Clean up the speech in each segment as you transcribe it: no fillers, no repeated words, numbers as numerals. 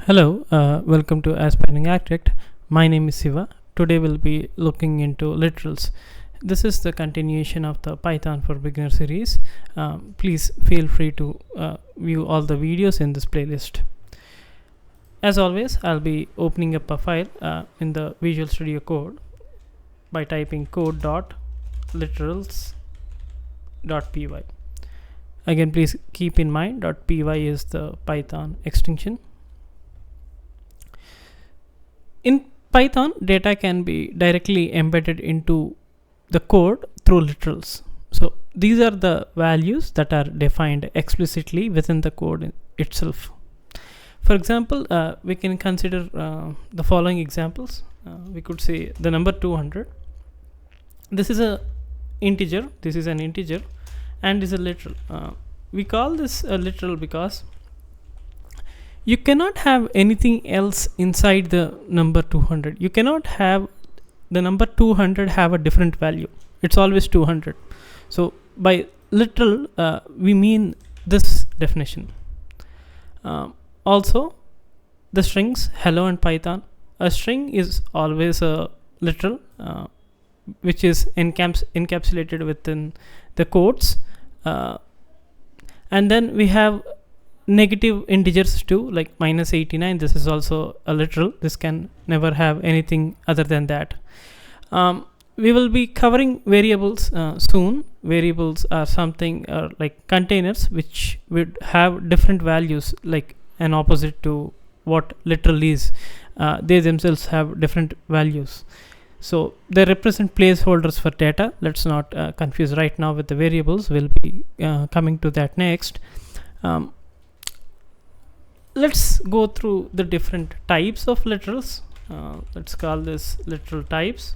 Hello, welcome to Aspiring Architect. My name is Siva. Today we'll be looking into literals. This is the continuation of the Python for Beginner series. Please feel free to view all the videos in this playlist. As always, I'll be opening up a file in the Visual Studio Code by typing code.literals.py. Again, please keep in mind .py is the Python extension. In Python, data can be directly embedded into the code through literals. So these are the values that are defined explicitly within the code itself. For example, we can consider the following examples. We could say the number 200. This is an integer. This is an integer, and is a literal. We call this a literal because you cannot have anything else inside the number 200. You cannot have the number 200 have a different value. It's always 200. So by literal, we mean this definition. Also, the strings hello and Python. A string is always a literal, which is encapsulated within the quotes. And then we have negative integers too, like -89. This is also a literal. This can never have anything other than that. We will be covering variables soon. Variables are something like containers which would have different values, like an opposite to what literal is. They themselves have different values. So they represent placeholders for data. Let's not confuse right now with the variables. We'll be coming to that next. Let's go through the different types of literals. Let's call this literal types.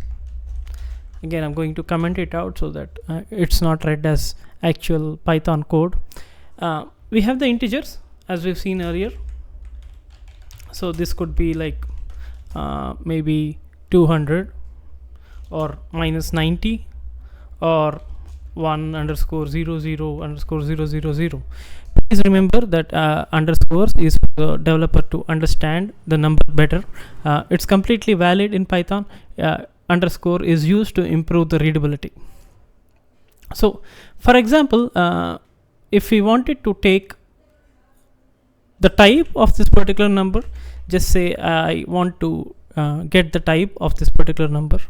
Again, I'm going to comment it out so that it's not read as actual Python code. We have the integers, as we've seen earlier. So this could be like maybe 200 or -90 or 1_00_000. Please remember that underscores is for the developer to understand the number better. It's completely valid in Python. Underscore is used to improve the readability. So for example, if we wanted to take the type of this particular number, just say I want to get the type of this particular number.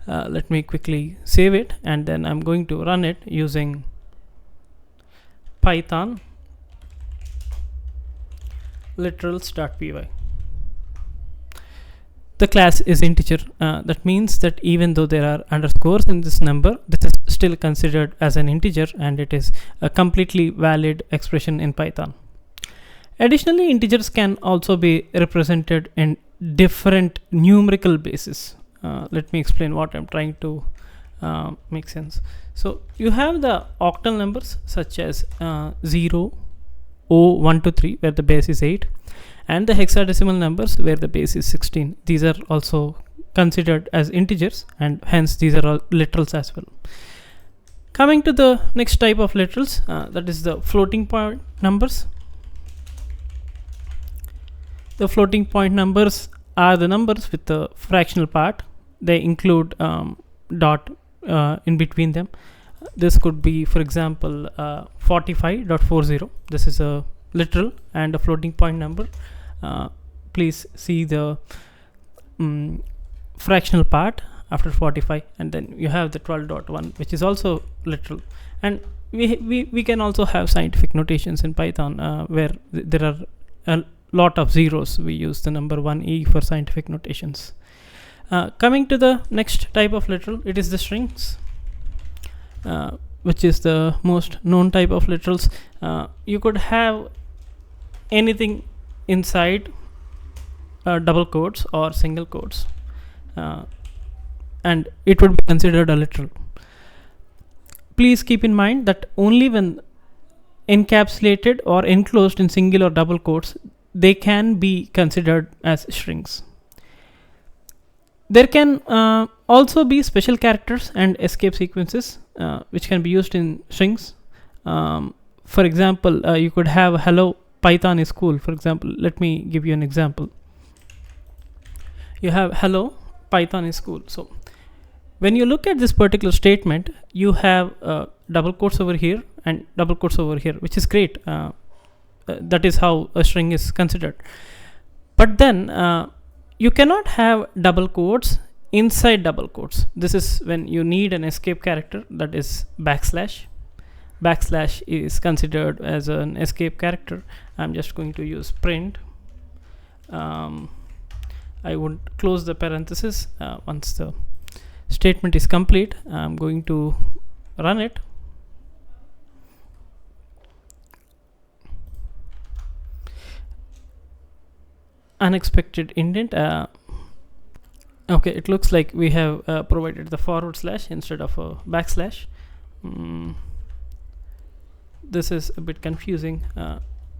Let me quickly save it, and then I'm going to run it using Python literals.py. The class is integer. That means that even though there are underscores in this number, this is still considered as an integer, and it is a completely valid expression in Python. Additionally, integers can also be represented in different numerical bases. Let me explain what I'm trying to make sense. So you have the octal numbers such as 0, 1 to 3, where the base is 8, and the hexadecimal numbers where the base is 16. These are also considered as integers, and hence these are all literals as well. Coming to the next type of literals, that is the floating point numbers. The floating point numbers are the numbers with the fractional part. They include dot in between them. This could be, for example, 45.40. This is a literal and a floating point number. Please see the fractional part after 45, and then you have the 12.1, which is also literal. And we can also have scientific notations in Python where there are a lot of zeros. We use the number 1e for scientific notations. Coming to the next type of literal, it is the strings, which is the most known type of literals. You could have anything inside double quotes or single quotes, and it would be considered a literal. Please keep in mind that only when encapsulated or enclosed in single or double quotes, they can be considered as strings. There can also be special characters and escape sequences which can be used in strings. For example, you could have hello Python is cool. For example, let me give you an example. You have hello, Python is cool. So when you look at this particular statement, you have double quotes over here and double quotes over here, which is great. That is how a string is considered. But then you cannot have double quotes inside double quotes. This is when you need an escape character, that is backslash. Backslash is considered as an escape character. I'm just going to use print. I would close the parenthesis once the statement is complete. I'm going to run it. Unexpected indent. Okay, it looks like we have provided the forward slash instead of a backslash. This is a bit confusing.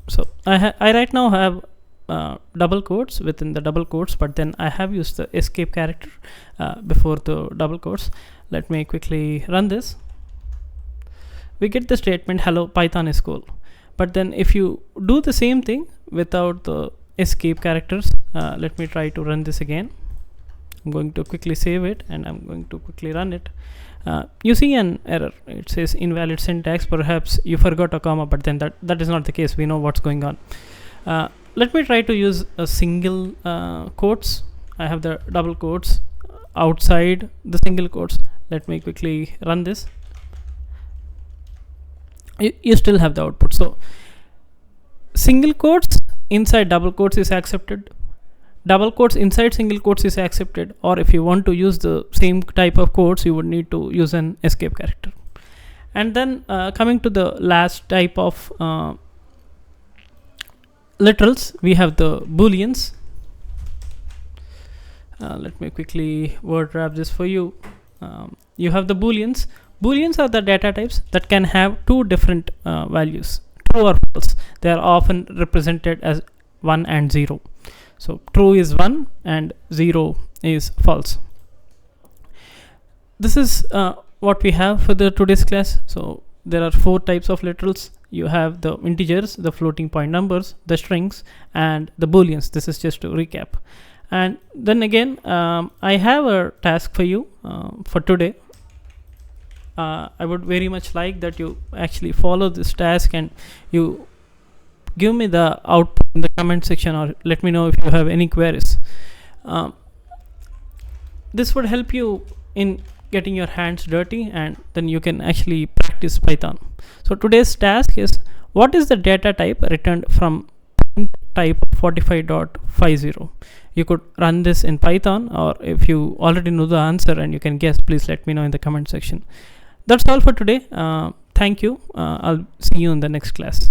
So I right now have double quotes within the double quotes, but then I have used the escape character before the double quotes. Let me quickly run this. We get the statement hello, Python is cool. But then if you do the same thing without the escape characters, let me try to run this again. I'm going to quickly save it and I'm going to quickly run it. You see an error. It says invalid syntax. Perhaps you forgot a comma, but then that is not the case. We know what's going on. Let me try to use a single quotes. I have the double quotes outside the single quotes. Let me quickly run this. You still have the output. So single quotes inside double quotes is accepted. Double quotes inside single quotes is accepted. Or if you want to use the same type of quotes, you would need to use an escape character. And then coming to the last type of literals, we have the booleans. Let me quickly word wrap this for you. You have the booleans. Booleans are the data types that can have two different values, true or false. They are often represented as 1 and 0. So true is 1 and 0 is false. This is what we have for the today's class. So there are 4 types of literals. You have the integers, the floating point numbers, the strings, and the booleans. This is just to recap. And then again, I have a task for you for today. I would very much like that you actually follow this task and you give me the output in the comment section, or let me know if you have any queries. This would help you in getting your hands dirty, and then you can actually practice Python. So today's task is, what is the data type returned from type 45.50? You could run this in Python, or if you already know the answer and you can guess, please let me know in the comment section. That's all for today. Thank you. I'll see you in the next class.